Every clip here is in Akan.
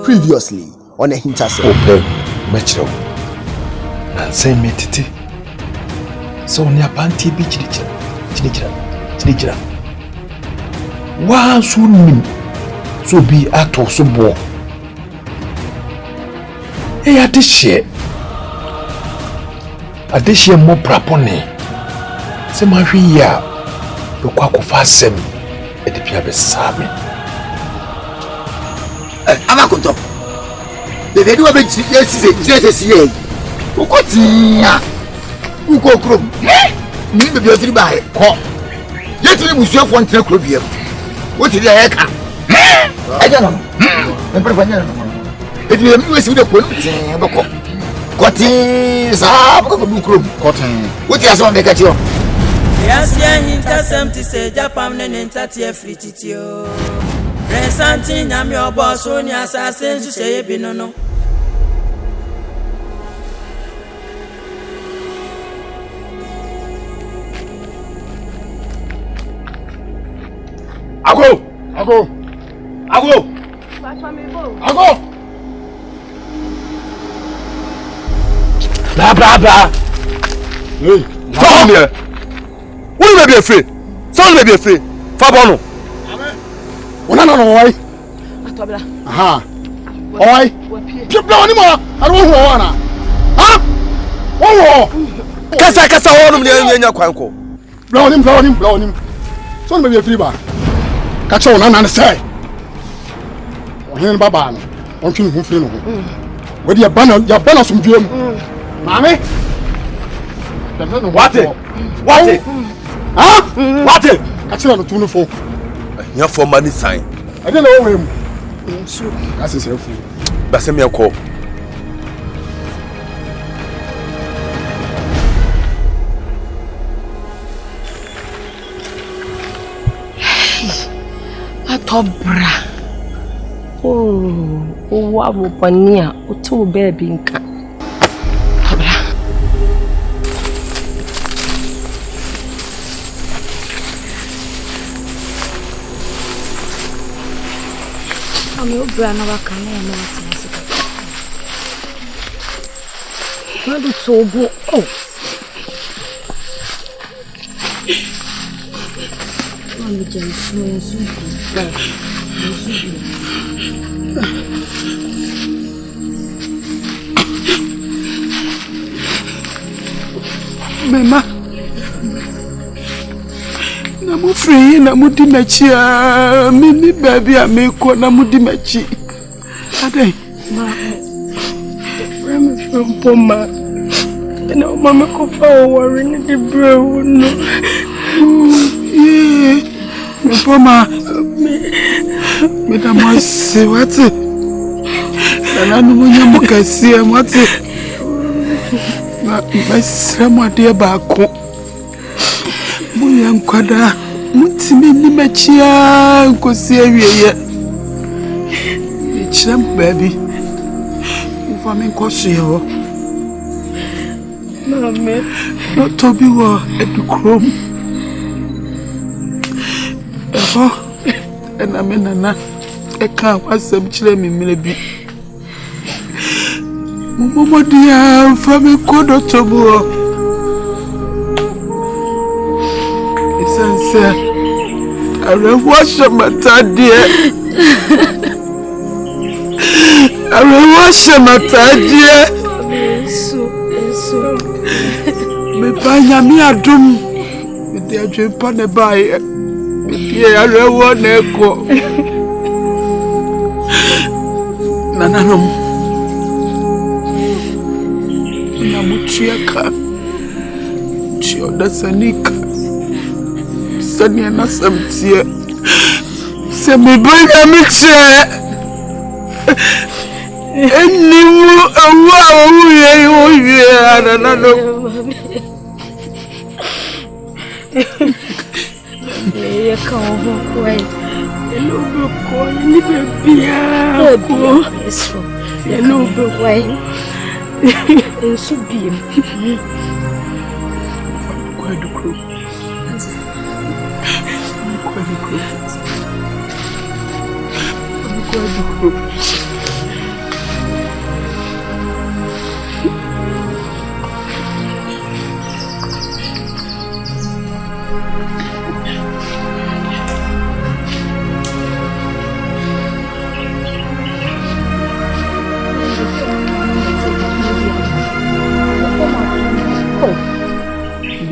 Previously on AHINTASEM. Open, Metro. And say me titi. So near panty be chinichira. One soon so be act of some war. Hey, at this share more prapone. Se ma hwi ya be kwako fasem e de pia be same. Amakonto. Bebe do be Jesus ye. Ukotia. Ukokro. Ni bebe ofiri ba he. Ko. Yetiri musuafo ntre kro biem. Wotiri ya ka. Aja no. Empere kwanya no. Edi mi wesi de ko tin boko. Kotin sa boko bu kro. Kotin. Woti aso be ka ti o. Yes, AHINTASEM ti se Japan ne ntati afri titio. Resanti nyame obo so ni asase nsu seye bi no. Ago. Blah. Hey, come here. Who may be afraid? Someone may be afraid. Fabono. No, why? Atobla. Aha. Why? People any more. I don't want. Huh? Oh. Kasa wonu me nya kwanko. Blow him. Someone may be afraid ba. Catch on na say. Ohen baba no. Ontwe hu free no ho. We dey banner some dwem. Mami. What? Huh? What? Catch on to no for. Nya for money sign. I don't know him. Sure. That's his helpful. That's me call. Atobra. Oh, wabo pania, utu baby nka. Atobra. Ami obra na wakana ya na watinasika. Nadu tobu. Oh. Mami jensu. Mama, na mu free na mu di mechi a mini baby a me ko na mu di mechi. Adai, ma. From Poma. Na mama ko fa worry ni di bro no. Yeah. Poma. Me da mo se wati. Na no mo nya mo kasi wati. Na mesrama de baako mo yankwada mutimi ni machia nkosi awieye ichram baby ufa men kosie ho mama no tobi wo edukrom eho ena menana eka wasam kire me mire bi Momo dia fami kodo tobo. Isanse. Are wash mata dia. Are wash mata dia. Eso. Banyami adum. Mede adwempa ne bae. Mede arewo na eko. Nananom. Na muchiaka. Chio da sanika. Sanya na samtie. Se me banya miche. Enimu awa oye nananom. You can't walk hello, boy. You hello, boy. And so be quite a crew.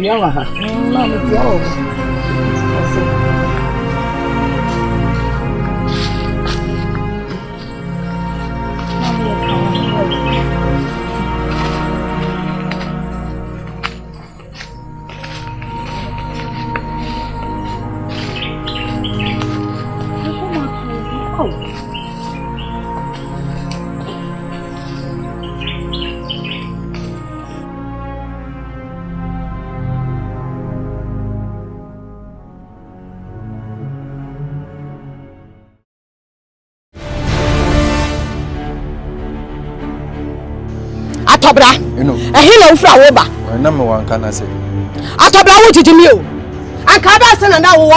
Yawa. Mama, yawa. Atobra, ehina ufra woba. Na me wan kana se. Atobra wo jijimi o. Anka ba se na na wo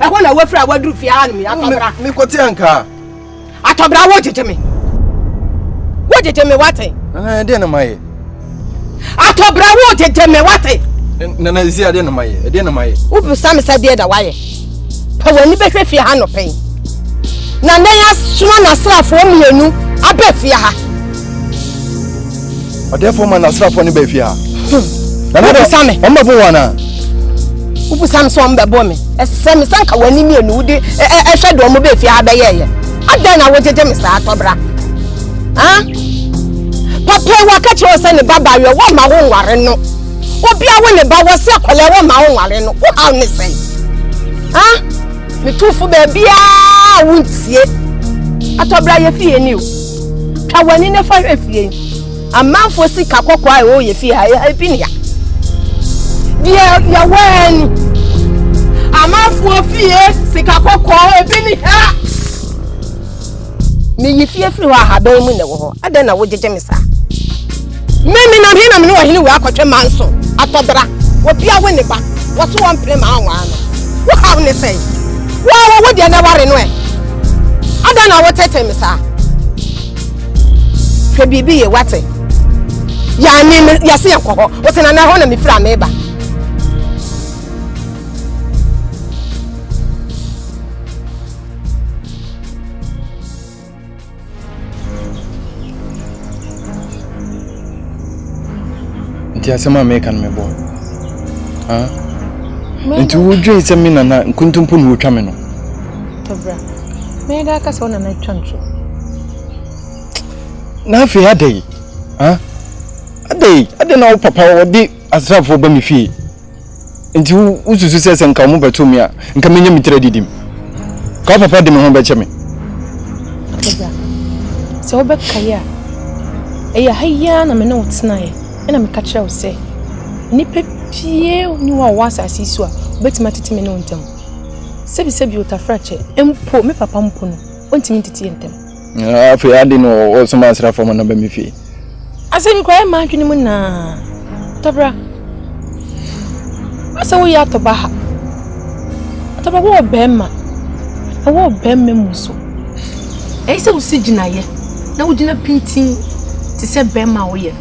ehwo na wafra waduru fia anum ya atobra. Me koti anka. Atobra wo jijimi. Wo jijimi wate. Na de na maye. Atobra wo jijimi wate. Na zi ade na maye, de na maye. Ubu sam se de da waye. Pa wani be hwe fia ha no pen. Na na ya suma na srafo mienu abe fia ha. Therefore, man, as far for any baby. Another Sammy, I'm a boana. Who some bomb, a semi sanka when you knew a shadow of baby. I then I wanted to Mr. Atobra. Huh? Papa, what catch your son about your one my own warren? What be I win about what's up? I want my own warren. What I'll say? Huh? The two for baby, I won't see it. Atobra, your fee and you. I went in a fire if you. A man for sick a cock while you feel I been here. Dear, you're when a man for fear, sick a cock while I been here. May you fear through our dome in the wall. I don't know what you tell me, sir. Maybe not him, I know he will have a man so. Atobra, what be a winning back? What's one play my own? What have they say? Well, what do you never anyway? I don't know what to tell me, sir. Baby, what it? Ya name ya se yakwo wo se na na ho na me fira me ba Nti asema me kan me bo nti wo dwen se me na nkuntumpu no twa me no Tobra me da ka se wona na twancho na fe adai Ade na papa wodi asrafo ba mi fie nti ususu sese nka mo beto mi a nka menye mi tradidim ka papa de me ho be che me se wo be kaya eya hayya na me na wotnae ena me ka kire wo se ni pepie ni wa wasasi so a betima tete me no ntem sebi utafrache empo me papa mpo no ontimi tete ntem afi ade no o so ma asrafo mo na ba mi fie Asem kwa ma adwene mu na Tobra asa wo ya toba ha Tobra wo bema muso se wo sigina ye na wo gina pintin ti se bema wo ye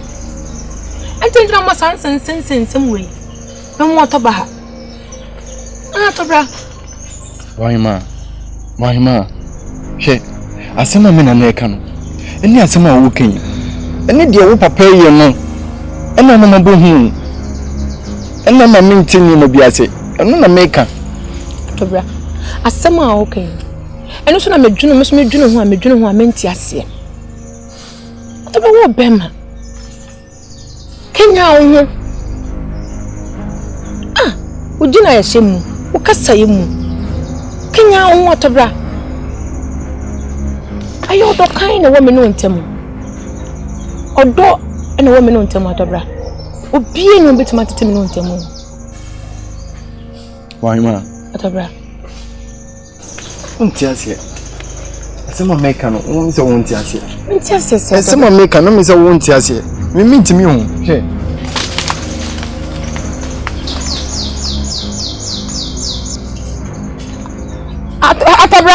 entendra mo sansen we mo toba ha Tobra Wahima she asema me na na eka no eni asema wo kan ene de wo papa ye no ena no mabo hu ɛna ma mentini ma bi ase ɛno na meka tobra asɛm a okay ɛno so na medwunu ho a menti ase tobra wo bema Kenya wo ujina ya shemu ukasa yemu Kenya wo tobra ayo do kan na wo me no ntemu odo na wo me no ntemu tobra obie no betima tetemi no ntemu Wahima tobra untiasie asema meka no unse untiasie untiasie asema meka no mese untiasie mimi ntimi hu he Atabra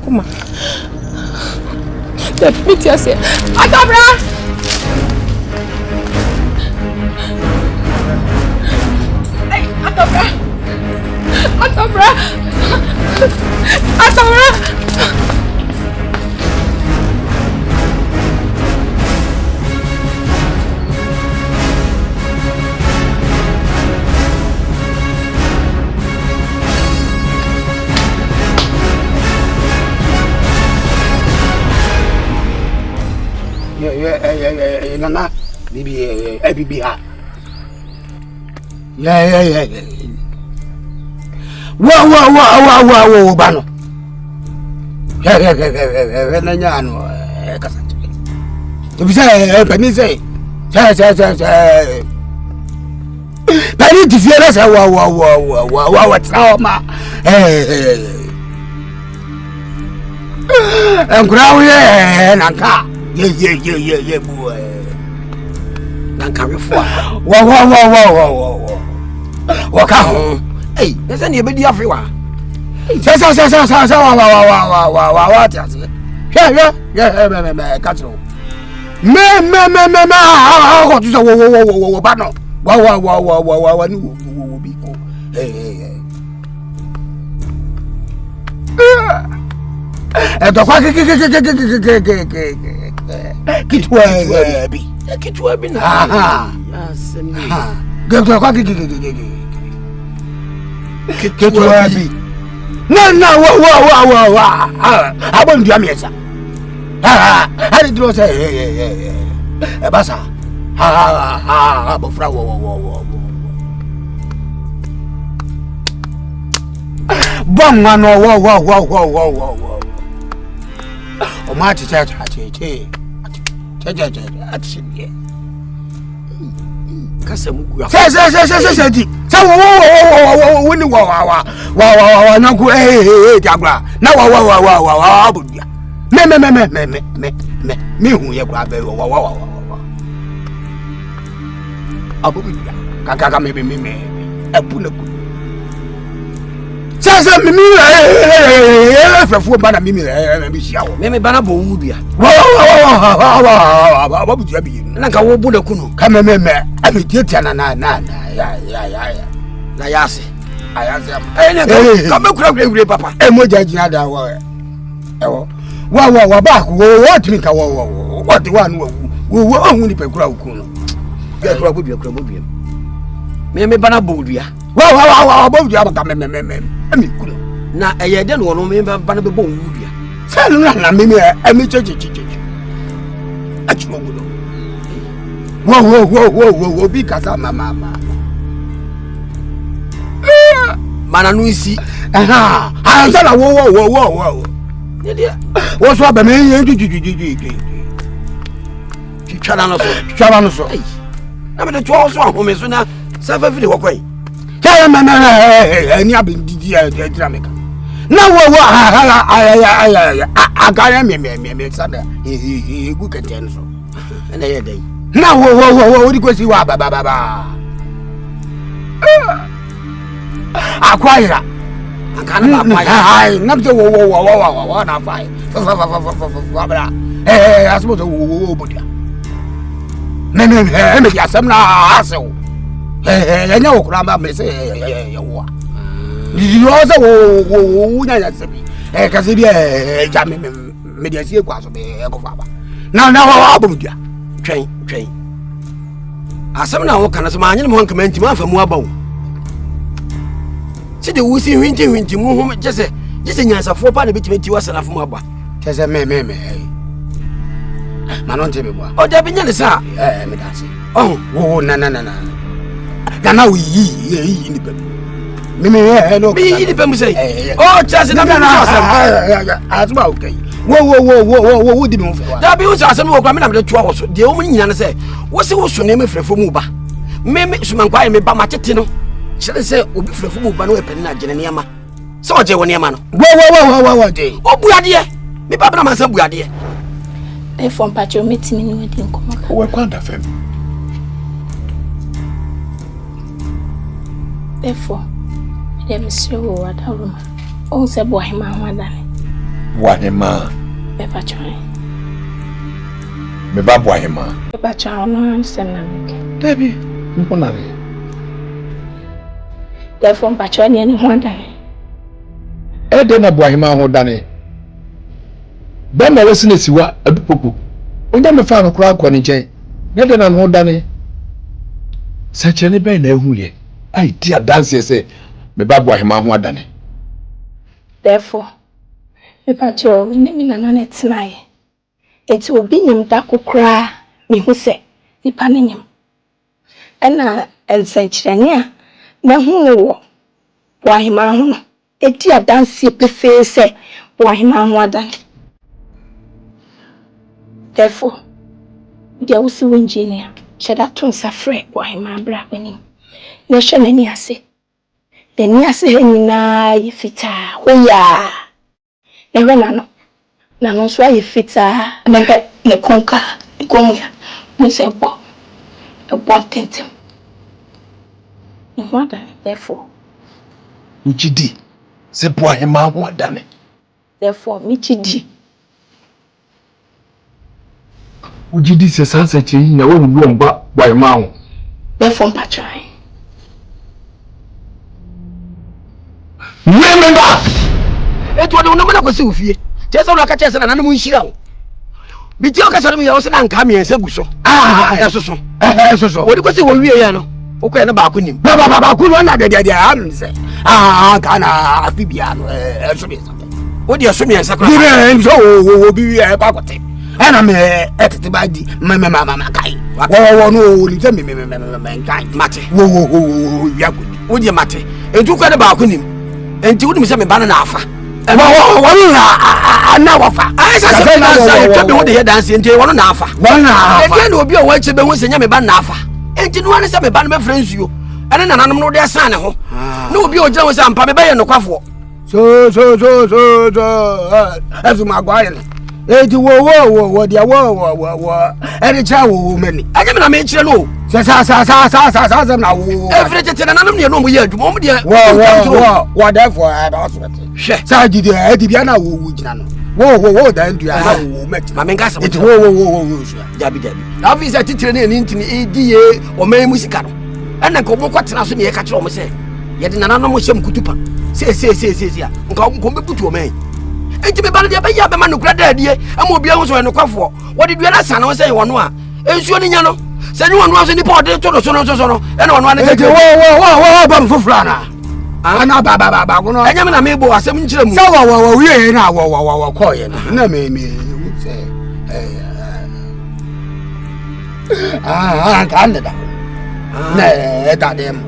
Kuma Let me say Atabra Atabra Nana, bibi ha. Yeah. Wow, bano. Yeah, nanya no, kasat. To be say, pani say. Pani ti fiera say wow, what's ma. Enkrawe nanka. Yeah, boy. Nanka refo. Wow. Waka ho. Hey, ese na ebedi afrewa. Sa wa tiase. Yeah, katro. Me ho tu so wo ba no. Wa ni wo bi ko. Hey. To kwa kitwa bi na. Asemi. Gẹ́gẹ́ kwa kitwa bi. Na wa. Abon dia miesa. Ari dro say basa. Abofra wo. Bon no wo. O ma ti cha. Atishie. Kasa mugu. Say di. Say wo ni wa na ku jagba. Na wa abudia. Me hu ye gba be wa. Abudia. Kaka me ebu na ku. Say me fefu ba na me hia wo. Me ba na bo wu bia. Wa abudia bi. Na ka wo bu na ku no. Ka me ami tietia na ya. Na yase. Ayase am. Ka me kura papa. Moja jina da wo. Ewo. Wa ba ku wo timi ka wo. What wa no wo ohun ni pe kura ku no. Ga kura bo bia. Me ba na bo dua. Wa bo dua ba ka me ami ku no. Na eye de no me ba na be bo wu dua. Say no na me ami cheche. Achuo no. Wo bi kasa mama. Mana no isi. Anza na wo. Nidia. Wo so ba me juju. Chana no so. Na me de to so ahome so na safa fili wo kwai. Ya ni abindidi dira meka. Na wo agara me sada. Egu keten so. Na ye dai. Na wo di kwesi wa ba. Akwaira. Akana na akwaira. Ai, na bse wo na fai. Fa bra. Asmo so wo bodia. Me ya sam na aso. enya okuramba me se wo you also wo nya ya se bi kasi bi ja me dia sie kwa so be ko fa ba na wa bom dia twen asem na wo kana so ma anyi mo nka manti ma fa mu aba wo si de wusi hwinti mu ho jese nyansafo pa de bitimenti wasana fu mu aba jese me manon te be bwa o de bi nya ne sa me da se wo na Gana we yi ni pem. Me hello. Me yi ni pem say. Oh, chance na me so asem okay. Wo di me fa. Da bi wo so asem wo kwa me na me to wo so. De wo nyina ne say, wo se wo so ne me frefo mu ba. Me suman kwa me ba ma tete no. Kire say obi frefo mu ba no e pen na gene ne ma. Se o je wo ne ma no. Wo je. O buade. Me ba na man sa buade. E fon patcho metimi ni wedi nkomo. Wo kwanda fem. Therefore, I am sure what a woman. Oh, say boy, my darling. Wahima. Pepper try. Me babu wahima. Pepper try, no understand. Debbie, mponari. Therefore, patcho ni any one day. Na wahima ho dane. Ben na wesi nesiwa adupopo. Onja me fa no kura akwa ni nchen. Ede na ho dane. Sache ne ben na ehu ye. Ai dia dance say me babu ahema ho adane. Therefore, me patcho ni na na tnae. Eti obi nyim da kokra me hu se nipa ne nyim. Ena ensanchirani a na hu wo ahema ho no. Eti dance pefe se ahema ho adane. Therefore, dia usi engineer shada tun safre ahema bra bani. Na shana ni ase. De ni ase nyina yefita oya. Ewe na no so yefita na ne konka gonya. Mo se bo. E bo tentem. Nwada therefore. Uchidi. Se bo ahema ho adane. Therefore mi chidi. Uchidi se sansa chi na wo wu mba bo ahema ho. Therefore patrai. Remember, it was no man go see. Just on a catch and an shiro. Be joke as me also and come here and say so. So. What do you see when we are no? Okay, no back with him. Baba could one that the am say. Can a Fibiano, what do you assume as a crime? So will be a back. And I'm at the body, Mamma Kai. Oh, no, tell me, mankind, Mate. Whoa, would you matter? And you got about him. And you wouldn't say me banana afa. And now afa. I said, what the dancing into one afa. One afa. Again will be a white chebe once and yammy ban afa. And you want to say me ban my friends you. And then I'm no their son. No be your Jones and Pabay no quaffo. So, as my guy. Whoa, dear, whoa, any child woman. I never made you know. Every day, and I'm no year to mom, dear. Whatever I had also. Saji, Diana, whoa, then you are met my gas. Whoa, Jabby. Now is a teacher in ADA or May Musicano. And I come quite as me a catch on say. Yet an anonymous kutupa. Say, come put to a man. Enti me ba no de ba ya be ma no kura da die am obi ahun so no kwafo wo de duana sa no say wono a ensuo ni nya no se ni wono so ni pa de to no so no e na wono an ke wo ba mfufura na ana ba wono enya me na me bo asem nkire mu sa wo wie na wo ko ye na me say kan da na ta dem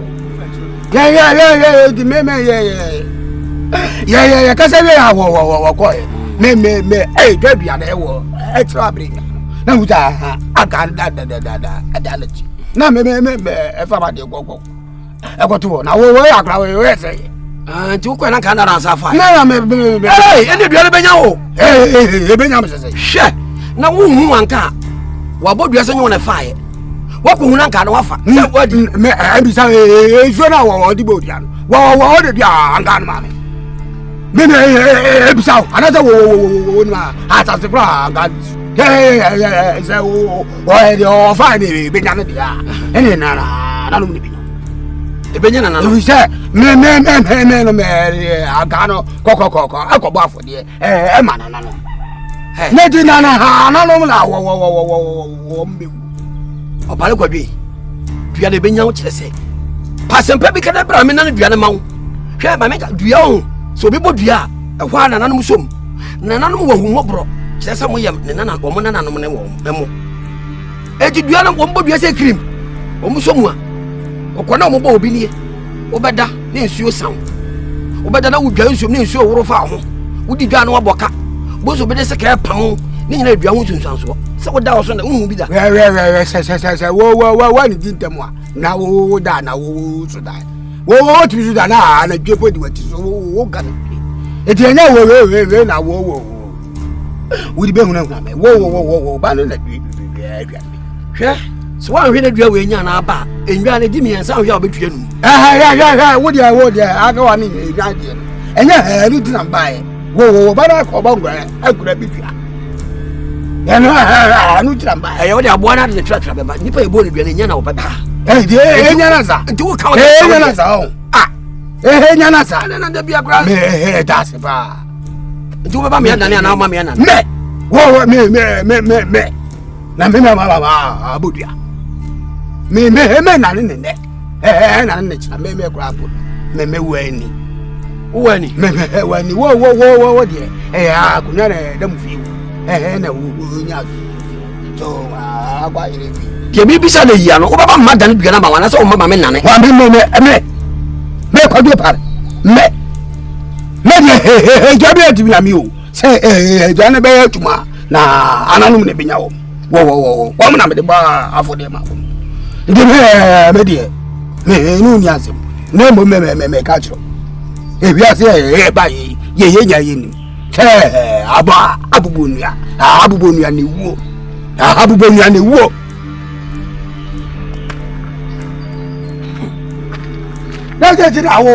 ya di me yeah, cause I will call it. Me, hey, baby, and I will extra bring. Now, I can't adality. Now, me, if I did go. I got to one. I will say. And you can't answer fine. No, hey, and the other Benyo. Hey, Benjamin says, shit. Now, one car. What about you on a fire? What could one can offer? What I'm saying, you know, the Bodian. What did you and mammy? Episode another one as the ground. Yeah, so why the fine Benjamin? And then I don't know. ebenya na we say me no me aga no kokokoko akobo afode e ma na no na di na ha na no na wo mbe opale kwadwe dua de benya wo kire se pasempa bi kada bra me na dua ne ma wo hwe ma me dua ho so bi bo dua e hwa na nanom som na nanom wo hu mobro kire se mo yem ne na wo mo na nanom ne wo memo eji dua na wo mbo dua se cream wo mo som a okona mo bo obi nie obeda ne nsuo san obeda na wo dua nsuo ne nsuo woro fa ho wo di dua na wo boka bo so be de se ka pam ni nyina dua ho sunsanso se wo da wo so na hu bi da we se wo ni dintem a na wo da na wo so da wo tu so da na dwepo di wati so wo ga na eti enya we na wo di be hu na me wo ba no na dwe hwe so wa hwe na dua we nya na aba enwa na di mi ensa hwe a obetua num wo dia aga wa ni enwa die enya ni di na bae wo ba na ko ba ngwa akura bibia ya no anu di na bae wo dia bo na de tra be ba nipa e bo ne dua ne nya na obeba enya na sa nti wo ka wo enya na sa enya na sa na da bia kra me da se ba nti wo beba me na na ma me na me wo me na me ma abodua me na ne na ne chira me kra bo me wani wani me wani wo de akunya na da mu fi na wo nya so agba ire bi ke bi bisa le ya no wo baba ma dan dua na ma wana so wo mama me nane wa me kwado par me de jabe ati na mi o se jana be atuma na ananum ne benya wo mo na me de ba afode ma wo ndi me de me nu ni asem na mo me ka chiro e bi ase ba ye nya ye ni aba abubonua ne wuo abubonua ne wuo na je na wo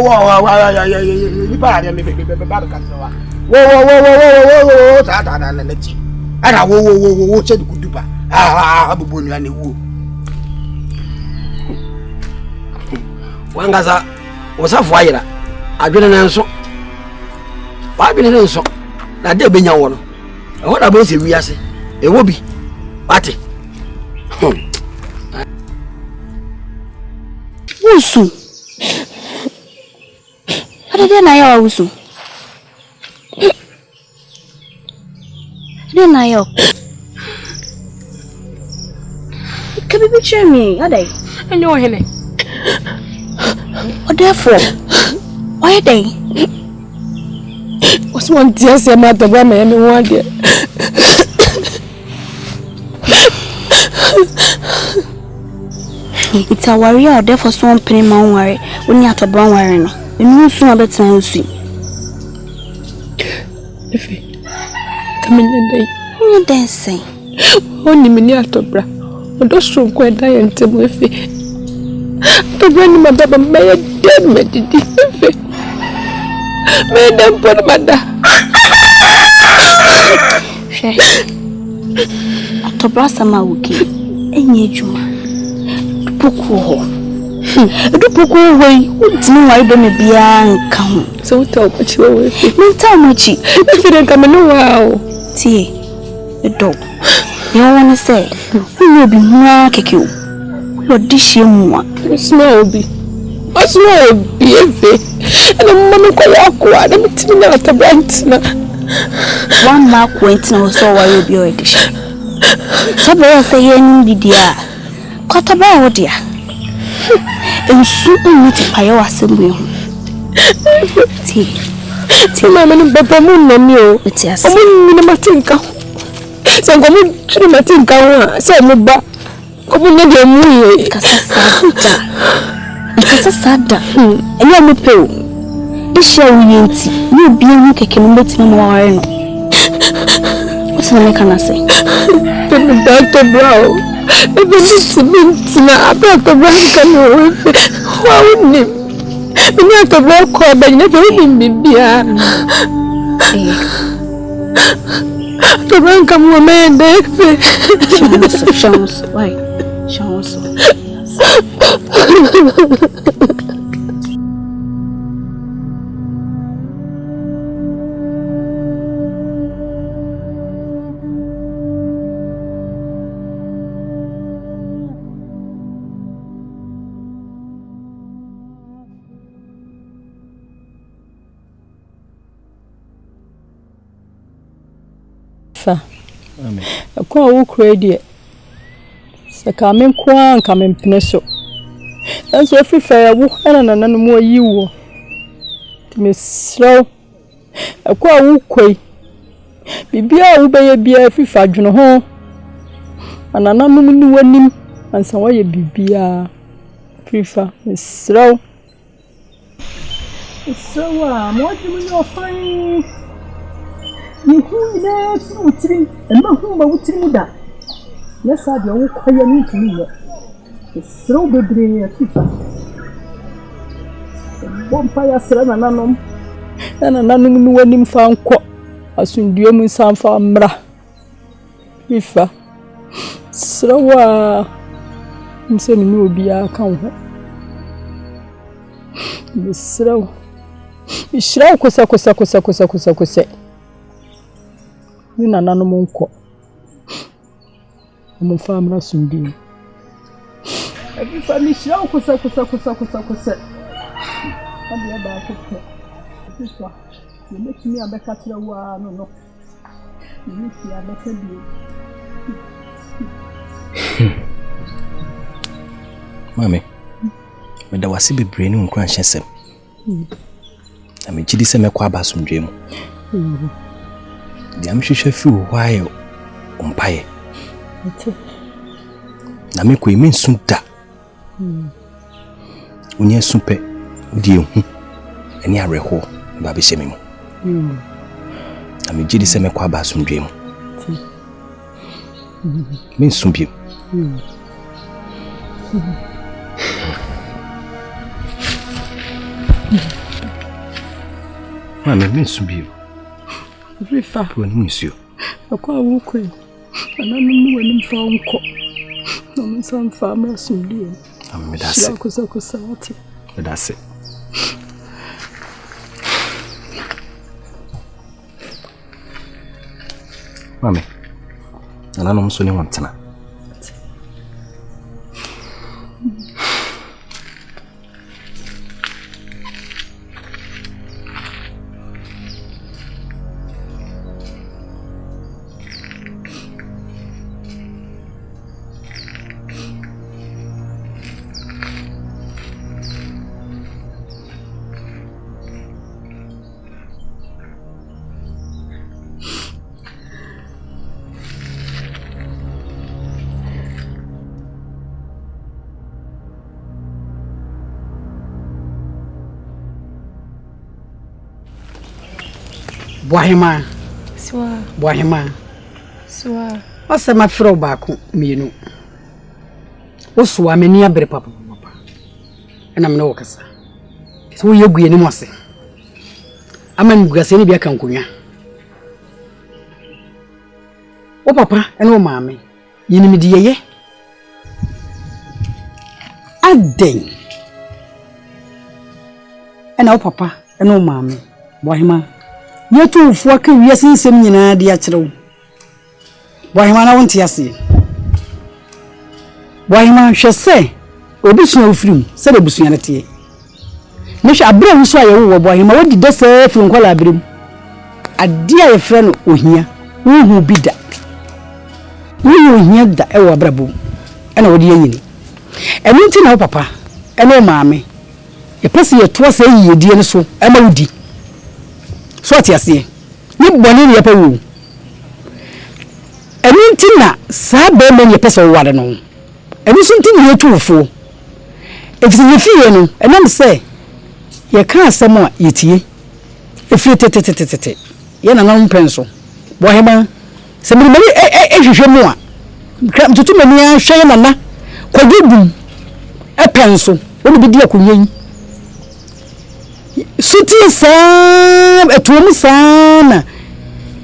ni ba ya me ba ka so wa wo ta na chi ana wo che du dupa abubonua ne wuo wangaza wasafo ayira adwene na nso ba adwene na nso na de benya wo no e ho da bo se wiase e wo bi bate wusu ade na ya wusu ade na ya kabibi chemi ade enyo hene therefore why they was one dear say ma to ba me one dear it's a warrior therefore so one penny man worry when you to brown worry no enu so abetan osu ife come in day you dancing oni me ni atobra odo so nko eda ye ntemu ife to bring my baba me dead me didi ife me dem pon bada she atobra sama wuki enye juma dupuku ho dupuku we utini wa ido me bia nka ho so uta ochi we ife me ta ochi ife den kam no wow tie edo you want to say we be mwa keke o we odishie mwa small obi ife and mama ko yakwa na mitimi na atabranti na one mark went na so wa obi o edition so be say yen bidia kwataba wo dia ensu umiti paye wasembu ho ti mama no baba mu na mi o ti ase omu ni matinka se ngomu chiri matinka ho se mu ba ko bu ne de mu ye kasa sada eni o mepe o ishe uyenti ni obi ehu keke no betimi mo ware no what's the make na say the doctor bro ebe na abra ko bra kan o ife wa woni ni atobra ko ba ni fe woni bibia atobra kan mo me de chance why chance Fifa. Amen. Kwa ukure die. Saka men kwa nka men pneso. Enso Fifa ya wo ana nanu mu ayiwo. Timesro. Kwa ukwe. Bibia wo beye bia Fifa dwene ho. Anananu mu ni wanim ansa wa ye bibia. Fifa mesro. So mo di mu no fine. You who is utrim and ma who ma utrim da. Yes I do ko ya ni tumi. So bebre Fifa. Bompa ya sra na nanom. Na nanom ni wanim fa nko. Asundue mu san fa mra. Fifa. Srawa. Nse ni obi aka ho. Bisraw. Ishraw kosa. Ni nanano monko. Mo famra sundue. Abi fa ni shraw kosa. Abi aba ko. Fifa. Ni metumi abeka tira wa no. Ni fi abeka bi. Mami. Meda wasi bebre ni nkran hyesem. Amegidi se mekwa abasomdwe mu. Dia mhwehwe fi wo hwae ompaye. Na mekwa imi nsunta. Unye supe udi ehu. Ani areho ba be hyemi mu. Amegidi se mekwa abasomdwe mu. Min sumpie. Mami, min sumpie. Fifa. Pour nous monsieur. Akwa wukwe. Ananu mu wanim fa nko. No mun san fa ma sundue. Amedase. Kosa ati. Medase. Mami. Ananu mso ni wantana. Boahema. Swa. Boahema. Swa. Asa ma fro baako mienu. Osuwa mani abere papa. Ena mena wokasa. So wo yeguye ni mose. Aman gugase ni bia kan konwa. O papa ena o maame. Yini mi di yeye. Aden. Ena o papa ena o maame. Boahema. Yetu ufua ke wiase nsem nyina de akyerew. Boahema na wonte ase. Boahema hwese obi sua ofirim se de busua nete. Ne hwe abra nso ayewo wo Boahema wodi de se fi nkola abrim. Ade a yefre no ohia. Wo bi da. Wo ohia da e wo abrabom. E na wodi yanyini. Eno nti na wo papa e na o maame. Ye pese ye to ase yiyedie ne so e ma wodi. So ati ase ni boni ni yepa wu enu ntina sa be me ni pesa wo wade no enu so ntina ye tuufo efisi ye fie no enam se ye ka asem a yetie efie tetetetete ye na nan penso Boahema se mi mari ehwehwe mu a mtutu mani a hwe na na kwadudum e penso wo bi di akonyen suti sam etuom sana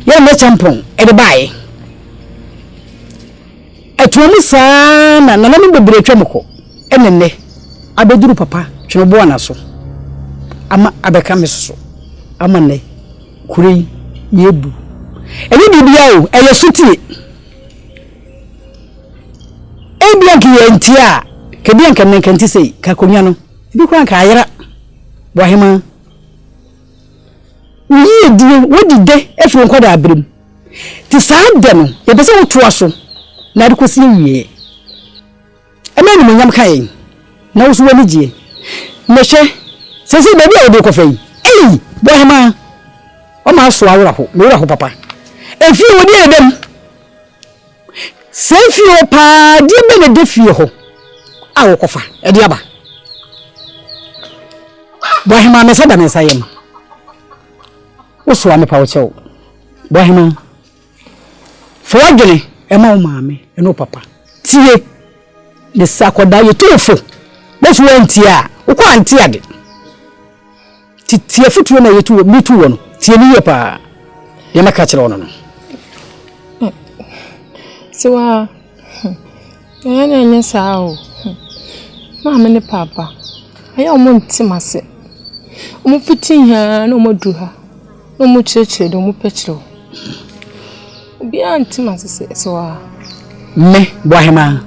ya me champon e de bae etuom sana na me bebre twemko enenne abeduru papa twebo ana so ama abeka meso ama ne kurei yebu eni bibia o eye suti ebia ki yentia kebia nkan nkanti sei ka konwa no bi kwa ka ayera Boahema Yi di wodi de efi nkoda abrim ti saa de no ye bese wo to aso na de kosi wie ema ni monyam kan na wo so wani gie mehwe sesi baby a wo de ko fai bohema o ma so awra ho me wura ho papa efi wo di edem se fi o pa di be ne de fie ho a wo kofa e di aba bohema me sada me sayem wo so ame pa wo chew bohema fo adwene e ma wo maame e no papa tie de sakoda ye tofo be so antia wo kwa antia de tie futuo na yetu mitu wono tie ni yepa ye maka kire wono no siwa yana nya sao mama ne papa aya o montimase o mo fitin ha na o mo du ha na o mo chechire do mo pechiro obi antimase siwa me bohema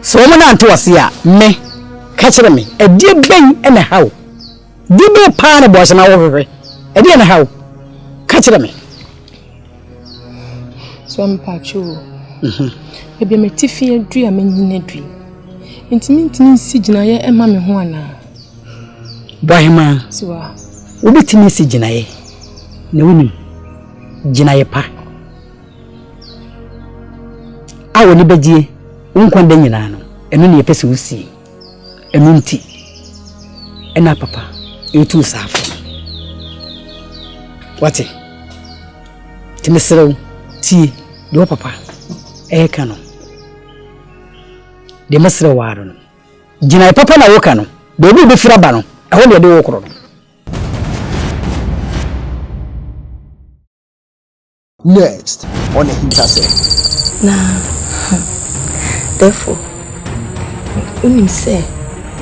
so mo na antwase a me ka kire me adie ben ena hawo dibe pa na boss na wo hwehwe e de na hawo ka kire me so am pa chu ebi me tifi adu a menyi adu intimi si gina ye ema me ho ana bohema siwa obi timi si gina ye na woni gina ye pa a woni bagie wonkwanda nyina no eno ne yepese wusi eno nti ena papa etu safo wate timisero ti do papa kano de masra waro no gina papa na wo kano de bi fira ba no aho de wo kro no Next on AHINTASEM. Nah, therefore, when you say,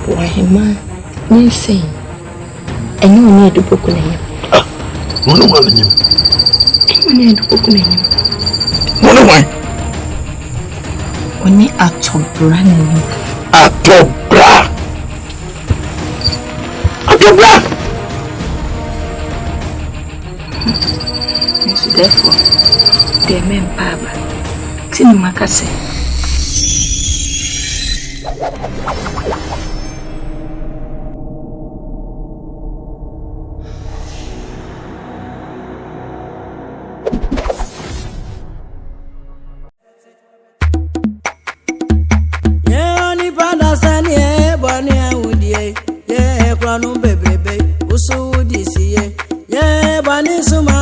why man, when say, and you need to book on him. One on you. You need to book on him. One on When you are to brand new. Atobra. So therefore, the men Baba, Tin Macase. Yeah, only brothers and yeah, Bonnie and Woody, yeah, Crown baby, Usu Woody, see, yeah, Bonnie Suma.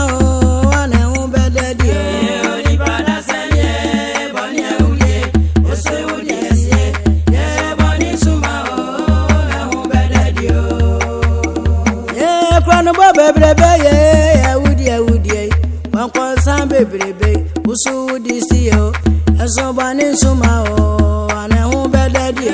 Baby, Usu would see you, and so Bonnie Suma, and I won't bet that you.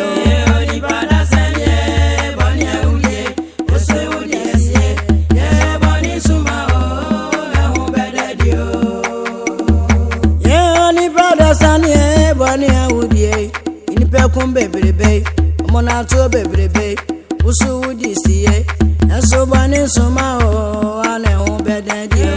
Yeah, only brothers and yeah, Bonnie and Woody, in the Pecum baby, Mona to baby, Usu would see you, and so Bonnie Suma, and I won't bet that you.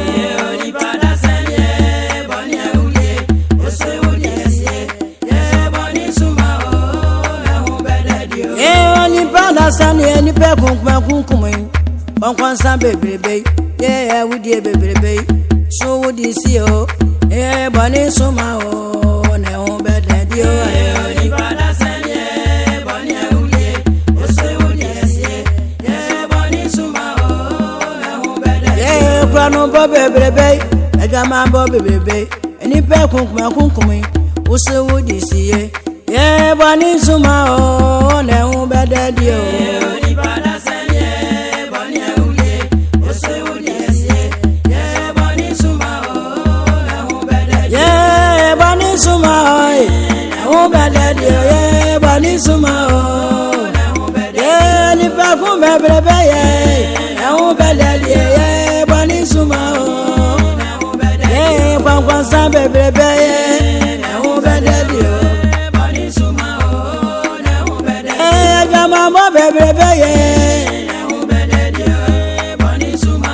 Sani any pekun kumai on san baby yeah would ye baby so would you see oh yeah Bonnie Suma oh na on bed dio ni bada sani Bonnie would so would you see yeah Bonnie Suma oh na on bed yeah kwano baby e ga ma baby any pekun kumai so would you see yeah Bonnie Suma oh na on bed dio Suma, oh, bad, yeah, Bonnie Suma, yeah, if I come baby, oh, bad, yeah, Bonnie Suma, yeah, one son, baby, oh, bad, Bonnie Suma, yeah, Gamma, baby, yeah, Bonnie Suma,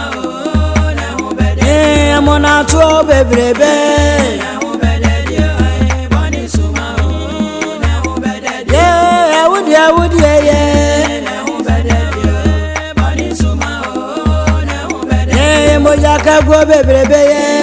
yeah, mona to bebrebe yeah would yeah moja ka go bebrebe yeah